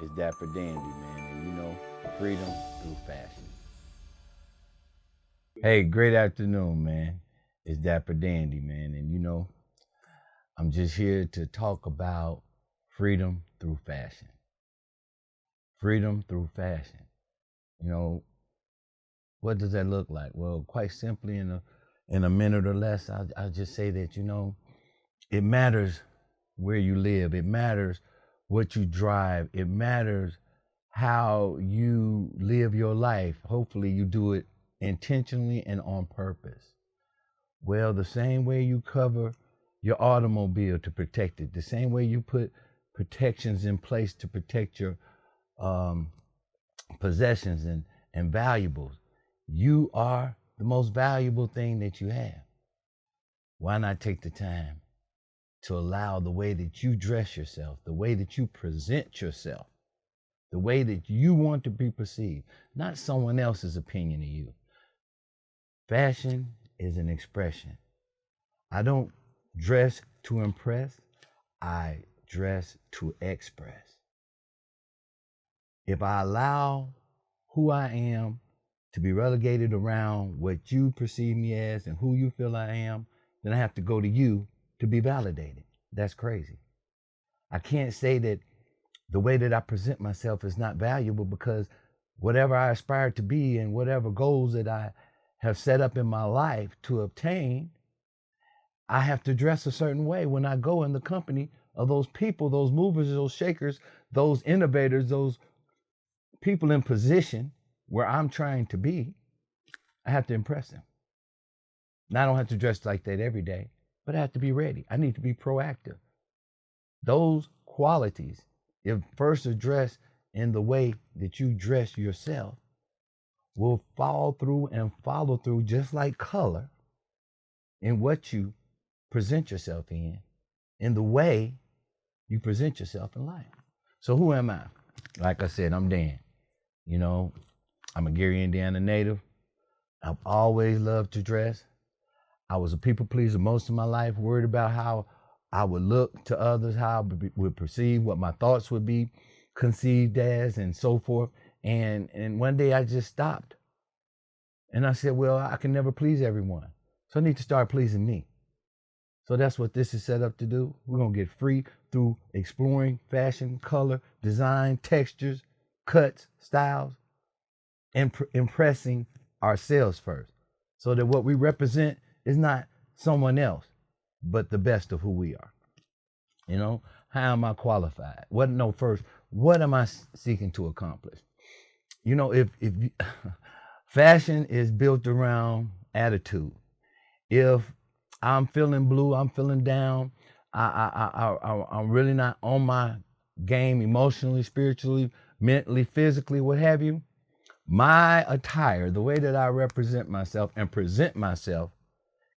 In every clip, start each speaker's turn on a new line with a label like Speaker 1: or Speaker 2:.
Speaker 1: It's Dapper Dandy, man, and Freedom Thru Fashion. Hey, great afternoon, man. It's Dapper Dandy, man, and I'm just here to talk about freedom through fashion. Freedom through fashion. You know, what does that look like? Well, quite simply, in a minute or less, I'll just say that it matters where you live. It matters what you drive. It matters how you live your life. Hopefully you do it intentionally and on purpose. Well, the same way you cover your automobile to protect it, the same way you put protections in place to protect your possessions and valuables, you are the most valuable thing that you have. Why not take the time to allow the way that you dress yourself, the way that you present yourself, the way that you want to be perceived, not someone else's opinion of you. Fashion is an expression. I don't dress to impress, I dress to express. If I allow who I am to be relegated around what you perceive me as and who you feel I am, then I have to go to you to be validated. That's crazy. I can't say that the way that I present myself is not valuable, because whatever I aspire to be and whatever goals that I have set up in my life to obtain, I have to dress a certain way when I go in the company of those people, those movers, those shakers, those innovators, those people in position where I'm trying to be. I have to impress them. Now, I don't have to dress like that every day, but I have to be ready. I need to be proactive. Those qualities, if first addressed in the way that you dress yourself, will fall through and follow through just like color in what you present yourself in the way you present yourself in life. So who am I? Like I said, I'm Dan. I'm a Gary, Indiana native. I've always loved to dress. I was a people pleaser most of my life, worried about how I would look to others, how I would perceive, what my thoughts would be conceived as, and so forth. And one day I just stopped. And I said, well, I can never please everyone. So I need to start pleasing me. So that's what this is set up to do. We're going to get free through exploring fashion, color, design, textures, cuts, styles, and impressing ourselves first, so that what we represent is not someone else, but the best of who we are. How am I qualified? First, what am I seeking to accomplish? If fashion is built around attitude. If I'm feeling blue, I'm feeling down, I'm really not on my game emotionally, spiritually, mentally, physically, what have you, my attire, the way that I represent myself and present myself,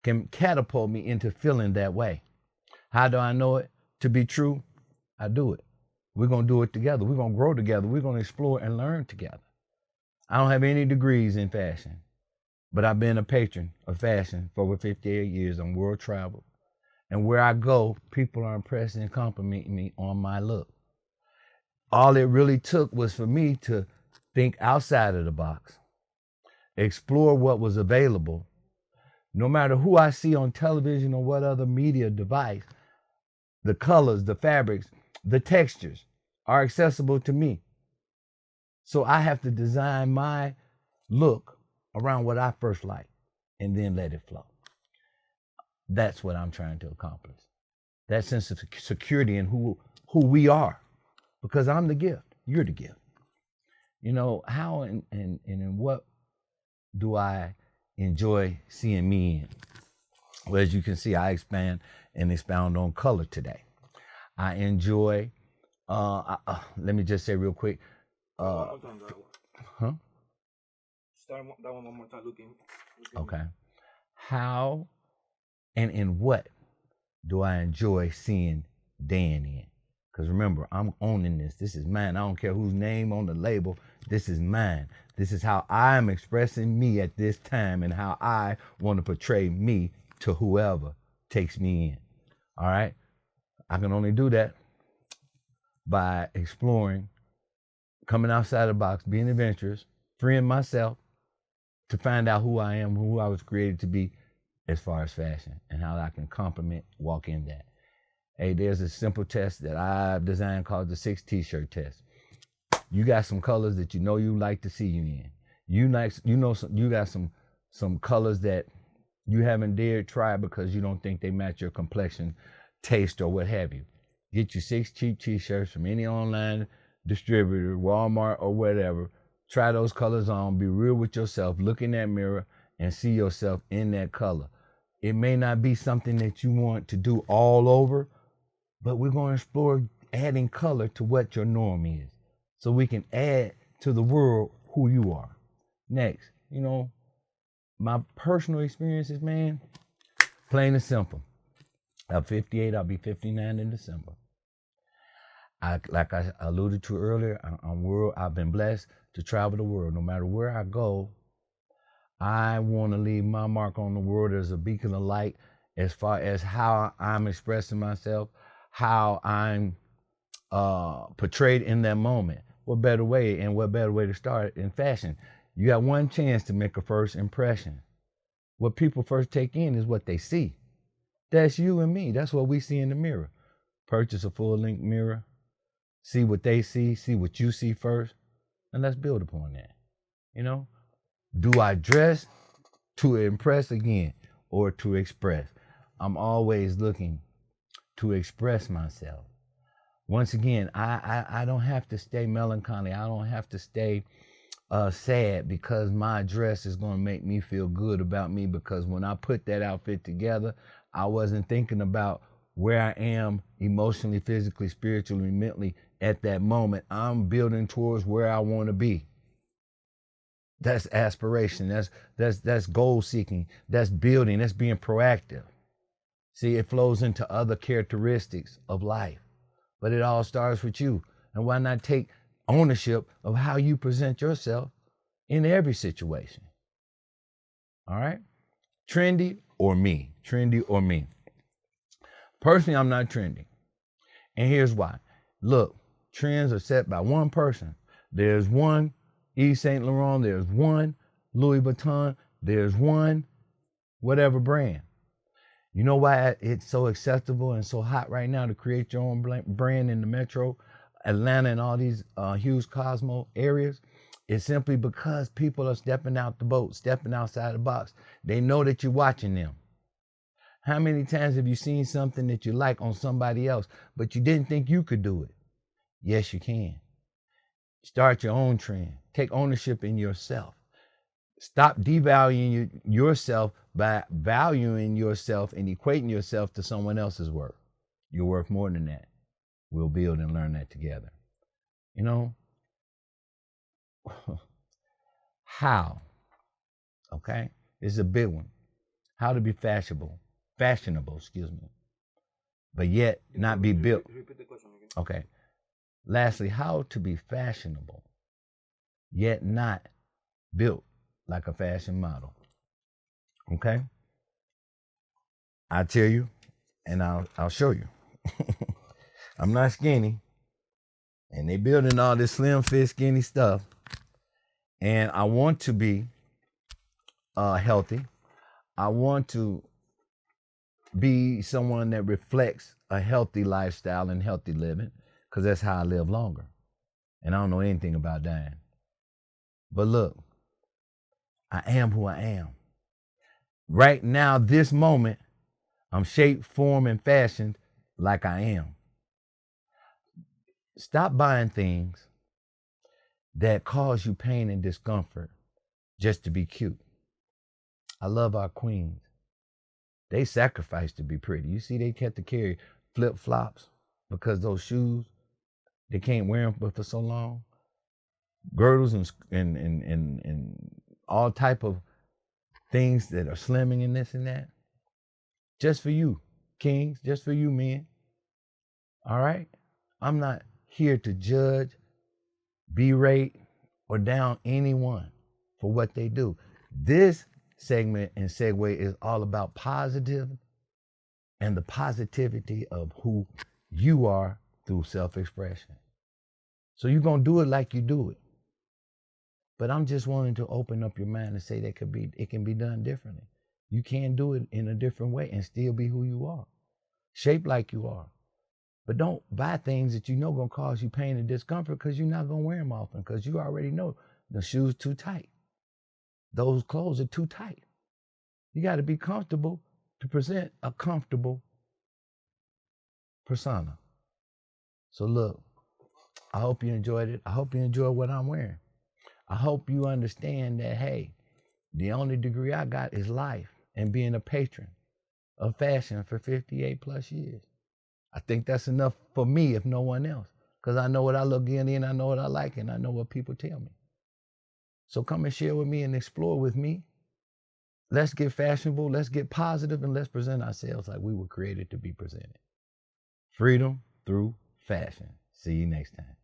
Speaker 1: can catapult me into feeling that way. How do I know it to be true? I do it. We're going to do it together. We're going to grow together. We're going to explore and learn together. I don't have any degrees in fashion, but I've been a patron of fashion for over 58 years on world travel. And where I go, people are impressed and complimenting me on my look. All it really took was for me to think outside of the box, explore what was available. No matter who I see on television or what other media device, the colors, the fabrics, the textures are accessible to me. So I have to design my look around what I first like and then let it flow. That's what I'm trying to accomplish. That sense of security in who we are, because I'm the gift, you're the gift. How and in what do I enjoy seeing me in? Well, as you can see, I expand and expound on color today. I enjoy, let me just say real quick.
Speaker 2: One more time,
Speaker 1: Huh?
Speaker 2: Start that one more time. Looking.
Speaker 1: Okay. How and in what do I enjoy seeing Dan in? Because remember, I'm owning this. This is mine. I don't care whose name on the label. This is mine. This is how I'm expressing me at this time and how I want to portray me to whoever takes me in. All right? I can only do that by exploring coming outside the box, being adventurous, freeing myself to find out who I am, who I was created to be as far as fashion and how I can complement, walk in that. Hey, there's a simple test that I've designed called the 6 t-shirt test. You got some colors that you know you like to see you in. You got some colors that you haven't dared try because you don't think they match your complexion, taste, or what have you. Get you 6 cheap t-shirts from any online distributor, Walmart or whatever. Try those colors on, be real with yourself, look in that mirror and see yourself in that color. It may not be something that you want to do all over, but we're going to explore adding color to what your norm is so we can add to the world who you are. Next, my personal experiences, man, plain and simple. I'm 58, I'll be 59 in December. Like I alluded to earlier, I've been blessed to travel the world. No matter where I go, I want to leave my mark on the world as a beacon of light as far as how I'm expressing myself, how I'm portrayed in that moment. What better way to start in fashion? You got one chance to make a first impression. What people first take in is what they see. That's you and me. That's what we see in the mirror. Purchase a full-length mirror. See what they see what you see first, and let's build upon that. Do I dress to impress again or to express? I'm always looking to express myself. Once again, I don't have to stay melancholy. I don't have to stay sad because my dress is going to make me feel good about me, because when I put that outfit together, I wasn't thinking about where I am emotionally, physically, spiritually, mentally at that moment. I'm building towards where I want to be. That's aspiration. That's goal seeking. That's building. That's being proactive. See, it flows into other characteristics of life, but it all starts with you. And why not take ownership of how you present yourself in every situation? All right? Trendy or me? Trendy or me? Personally, I'm not trendy. And here's why. Look, trends are set by one person. There's one Yves Saint Laurent, there's one Louis Vuitton, there's one whatever brand. You know why it's so acceptable and so hot right now to create your own brand in the metro, Atlanta, and all these huge Cosmo areas? It's simply because people are stepping out the boat, stepping outside the box. They know that you're watching them. How many times have you seen something that you like on somebody else, but you didn't think you could do it? Yes, you can. Start your own trend. Take ownership in yourself. Stop devaluing yourself by valuing yourself and equating yourself to someone else's worth. You're worth more than that. We'll build and learn that together. How? Okay? This is a big one. How to be fashionable, but yet not be built.
Speaker 2: Repeat the question again.
Speaker 1: Okay. Lastly, how to be fashionable, yet not built like a fashion model. Okay? I'll tell you, and I'll show you. I'm not skinny, and they building all this slim fit skinny stuff, and I want to be healthy. I want to be someone that reflects a healthy lifestyle and healthy living, because that's how I live longer. And I don't know anything about dying. But look, I am who I am. Right now, this moment, I'm shaped, formed, and fashioned like I am. Stop buying things that cause you pain and discomfort just to be cute. I love our queens. They sacrifice to be pretty. You see, they had to carry flip-flops because those shoes, they can't wear them for so long. Girdles and all type of things that are slimming and this and that. Just for you, kings, just for you, men. All right? I'm not here to judge, berate, or down anyone for what they do. This segment and segue is all about positive and the positivity of who you are through self-expression. So you're going to do it like you do it. But I'm just wanting to open up your mind and say it can be done differently. You can do it in a different way and still be who you are. Shaped like you are. But don't buy things that you know going to cause you pain and discomfort because you're not going to wear them often because you already know the shoes too tight. Those clothes are too tight. You got to be comfortable to present a comfortable persona. So look, I hope you enjoyed it. I hope you enjoy what I'm wearing. I hope you understand that, hey, the only degree I got is life and being a patron of fashion for 58 plus years. I think that's enough for me, if no one else, because I know what I look in, I know what I like, and I know what people tell me. So come and share with me and explore with me. Let's get fashionable, let's get positive, and let's present ourselves like we were created to be presented. Freedom through fashion. See you next time.